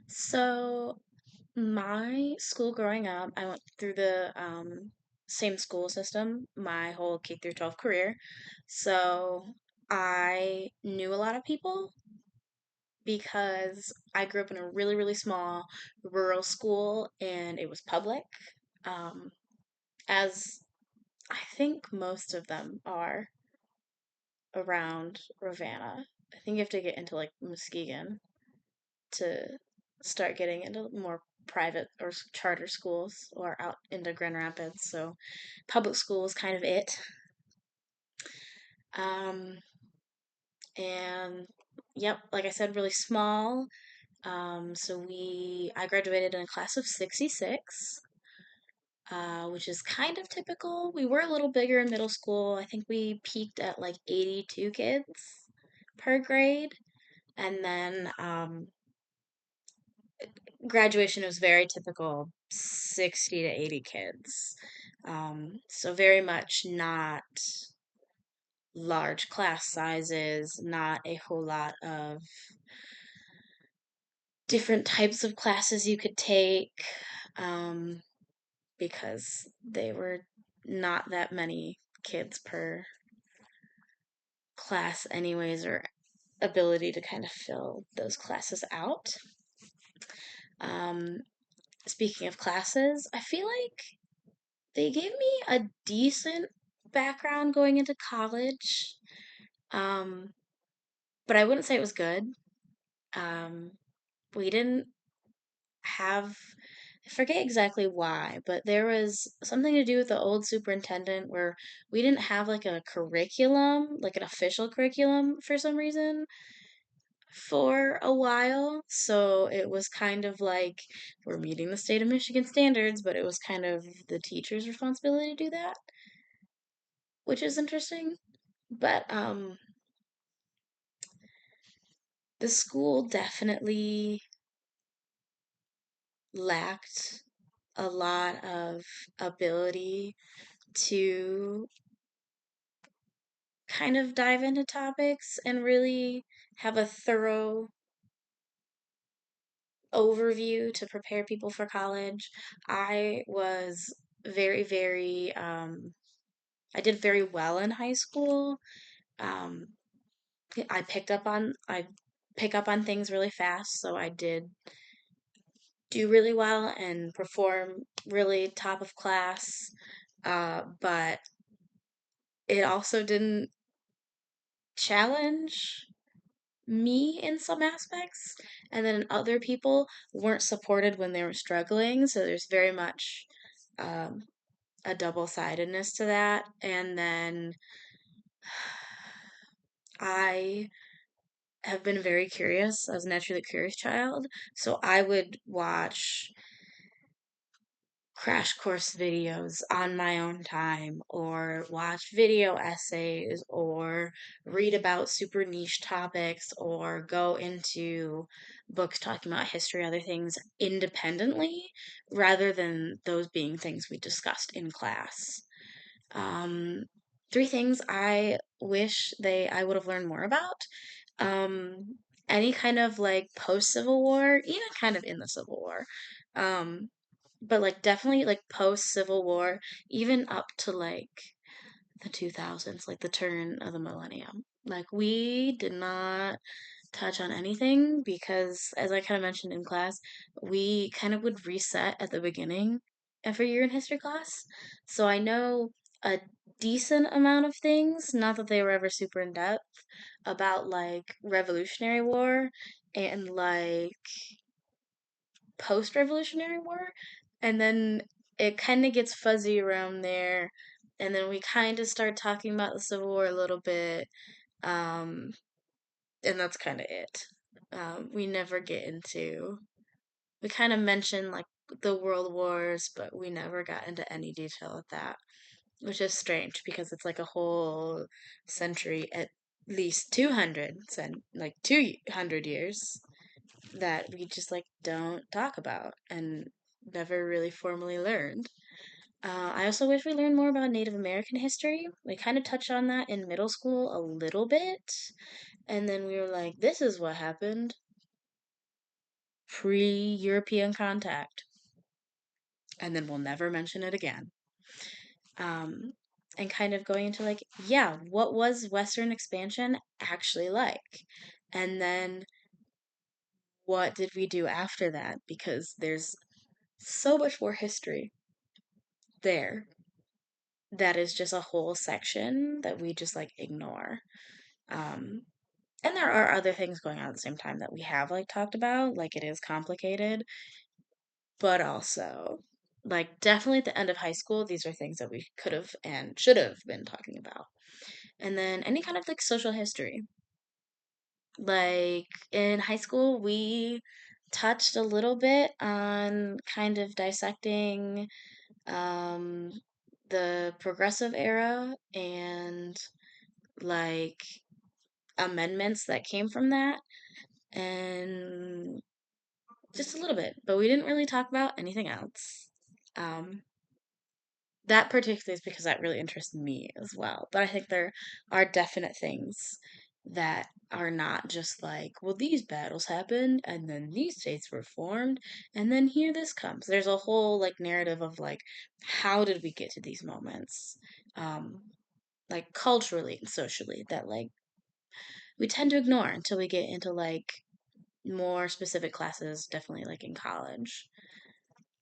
So, my school growing up, I went through the same school system my whole K through 12 career. So, I knew a lot of people because I grew up in a really, really small rural school and it was public. Um, as I think most of them are around Ravenna. I think you have to get into like Muskegon to start getting into more private or charter schools or out into Grand Rapids. So public school is kind of it. Um, and yep, like I said, really small. I graduated in a class of 66, which is kind of typical. We were a little bigger in middle school. I think we peaked at like 82 kids per grade. And then graduation was very typical 60 to 80 kids. So very much not large class sizes, not a whole lot of different types of classes you could take, um, because they were not that many kids per class, anyways, or ability to kind of fill those classes out. Um, Speaking of classes, I feel like they gave me a decent background going into college, um, but I wouldn't say it was good. Um, we didn't have, I forget exactly why, but there was something to do with the old superintendent where we didn't have like a curriculum, like an official curriculum for some reason for a while. So it was kind of like we're meeting the state of Michigan standards, but it was kind of the teacher's responsibility to do that, which is interesting. But the school definitely lacked a lot of ability to kind of dive into topics and really have a thorough overview to prepare people for college. I was I did very well in high school. Um, I pick up on things really fast, so I did do really well and perform really top of class. But it also didn't challenge me in some aspects, and then other people weren't supported when they were struggling. So there's very much um, a double-sidedness to that. And then I have been very curious. I was a naturally curious child, so I would watch crash course videos on my own time, or watch video essays, or read about super niche topics, or go into books talking about history, other things independently, rather than those being things we discussed in class. Um, Three things I wish I would have learned more about. Any kind of like post Civil War, even kind of in the Civil War. Um, but like definitely like post Civil War, even up to like the 2000s, like the turn of the millennium. Like we did not touch on anything because, as I kind of mentioned in class, we kind of would reset at the beginning every year in history class. So I know a decent amount of things, not that they were ever super in depth, about like Revolutionary War and like post Revolutionary War. And then it kind of gets fuzzy around there. And then we kind of start talking about the Civil War a little bit. Um, and that's kind of it. We never get into, we kind of mention like the World Wars, but we never got into any detail of that, which is strange because it's like a whole century, at least 200, like 200 years that we just like don't talk about and never really formally learned. I also wish we learned more about Native American history. We kind of touched on that in middle school a little bit, and then we were like, this is what happened. pre-European contact, and then we'll never mention it again. Um, and kind of going into like, yeah, what was Western expansion actually like? And then what did we do after that? Because there's so much more history there that is just a whole section that we just like ignore. Um, and there are other things going on at the same time that we have like talked about, like it is complicated, but also like definitely at the end of high school, these are things that we could have and should have been talking about. And then any kind of like social history. Like in high school, we touched a little bit on kind of dissecting um, the progressive era and like amendments that came from that, and just a little bit, but we didn't really talk about anything else. Um, that particularly is because that really interests me as well. But I think there are definite things that are not just like, well, these battles happened and then these states were formed and then here this comes. There's a whole like narrative of like, how did we get to these moments? Um, like culturally and socially that like we tend to ignore until we get into like more specific classes, definitely like in college.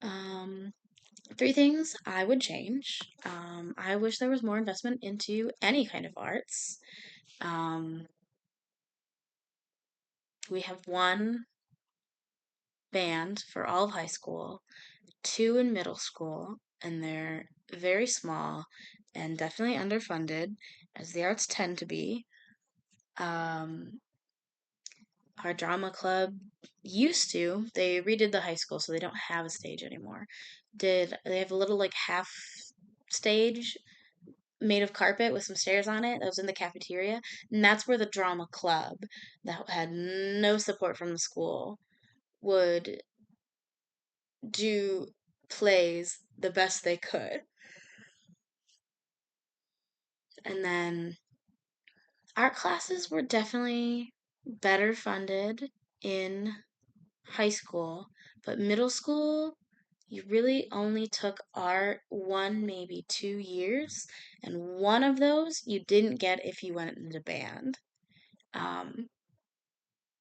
Um, Three things I would change. I wish there was more investment into any kind of arts. Um, we have one band for all of high school, two in middle school, and they're very small and definitely underfunded, as the arts tend to be. Um, our drama club used to, they redid the high school, so they don't have a stage anymore. They have a little like half stage made of carpet with some stairs on it that was in the cafeteria, and that's where the drama club that had no support from the school would do plays the best they could. And then art classes were definitely better funded in high school, but middle school you really only took art 1 maybe 2 years, and one of those you didn't get if you went into band. Um,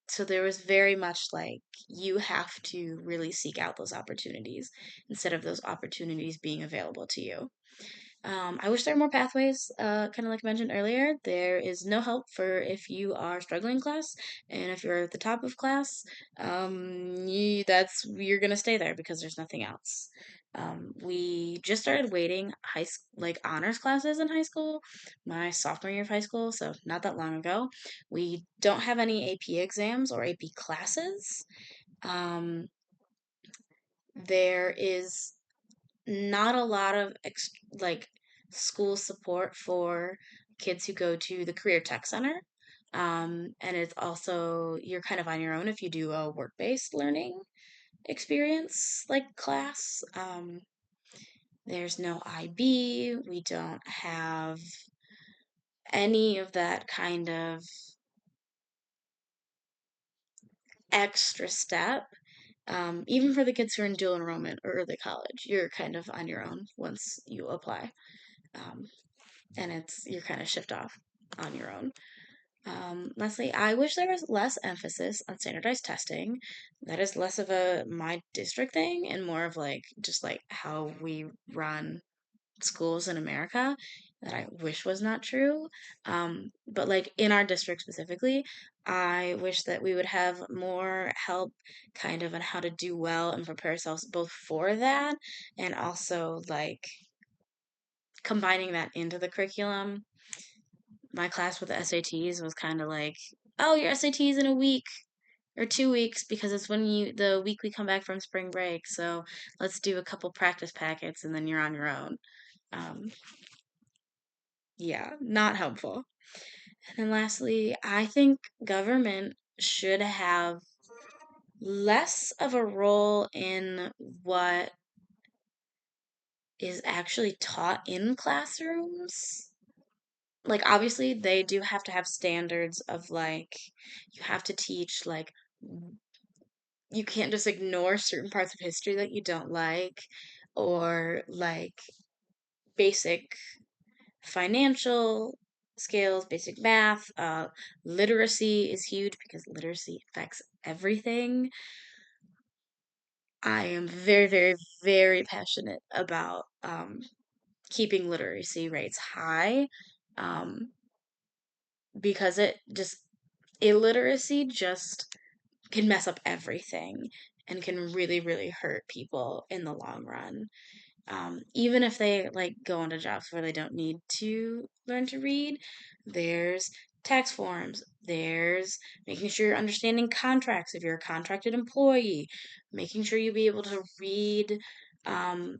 so there was very much like you have to really seek out those opportunities instead of those opportunities being available to you. I wish there were more pathways, kind of like I mentioned earlier. There is no help for if you are struggling in class, and if you're at the top of class, you're gonna stay there because there's nothing else. We just started waiting like honors classes in high school, my sophomore year of high school, so not that long ago. We don't have any AP exams or AP classes. Um, there is not a lot of like school support for kids who go to the Career Tech Center. And it's also, you're kind of on your own if you do a work based learning experience like class. There's no IB. We don't have any of that kind of extra step. Even for the kids who are in dual enrollment or early college, you're kind of on your own once you apply. Um, and you're kind of shift off on your own. Lastly, I wish there was less emphasis on standardized testing. That is less of a my district thing and more of like just like how we run schools in America that I wish was not true. But like in our district specifically, I wish that we would have more help kind of on how to do well and prepare ourselves both for that and also like combining that into the curriculum. My class with the SATs was kind of like, oh, your SATs in a week or 2 weeks because it's the week we come back from spring break. So let's do a couple practice packets and then you're on your own. Um, yeah, not helpful. And then lastly, I think government should have less of a role in what is actually taught in classrooms. Like obviously they do have to have standards of like you have to teach like you can't just ignore certain parts of history that you don't like, or like basic financial skills, basic math. Literacy is huge because literacy affects everything. I am very, very, very passionate about keeping literacy rates high, um, because illiteracy just can mess up everything and can really, really hurt people in the long run. Even if they like go into jobs where they don't need to learn to read, there's tax forms, there's making sure you're understanding contracts if you're a contracted employee, making sure you be able to read um,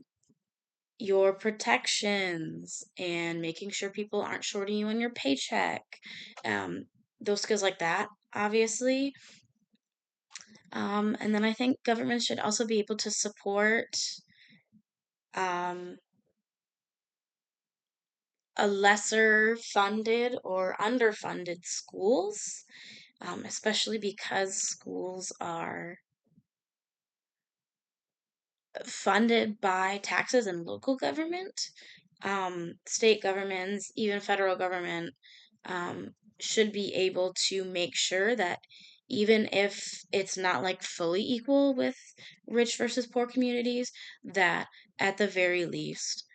your protections and making sure people aren't shorting you on your paycheck. Um, those skills like that, obviously. And then I think government should also be able to support um, a lesser funded or underfunded schools, especially because schools are funded by taxes and local government. State governments, even federal government, should be able to make sure that even if it's not like fully equal with rich versus poor communities, that at the very least,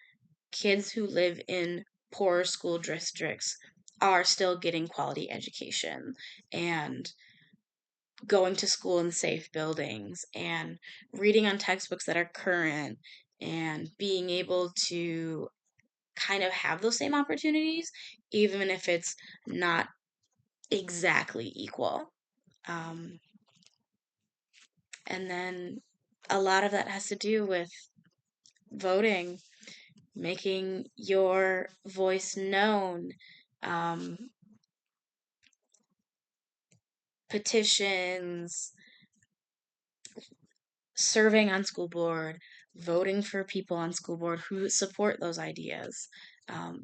kids who live in poorer school districts are still getting quality education and going to school in safe buildings and reading on textbooks that are current and being able to kind of have those same opportunities, even if it's not exactly equal. Um, and then a lot of that has to do with voting, making your voice known, um, petitions, serving on school board, voting for people on school board who support those ideas,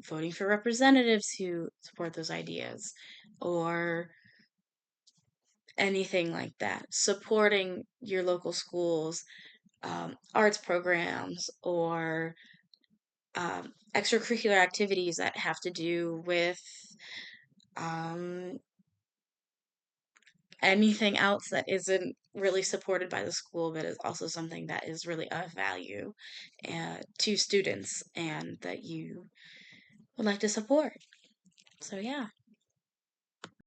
voting for representatives who support those ideas, or anything like that. Supporting your local schools, arts programs, or extracurricular activities that have to do with um, anything else that isn't really supported by the school, but is also something that is really of value to students and that you would like to support. So, yeah.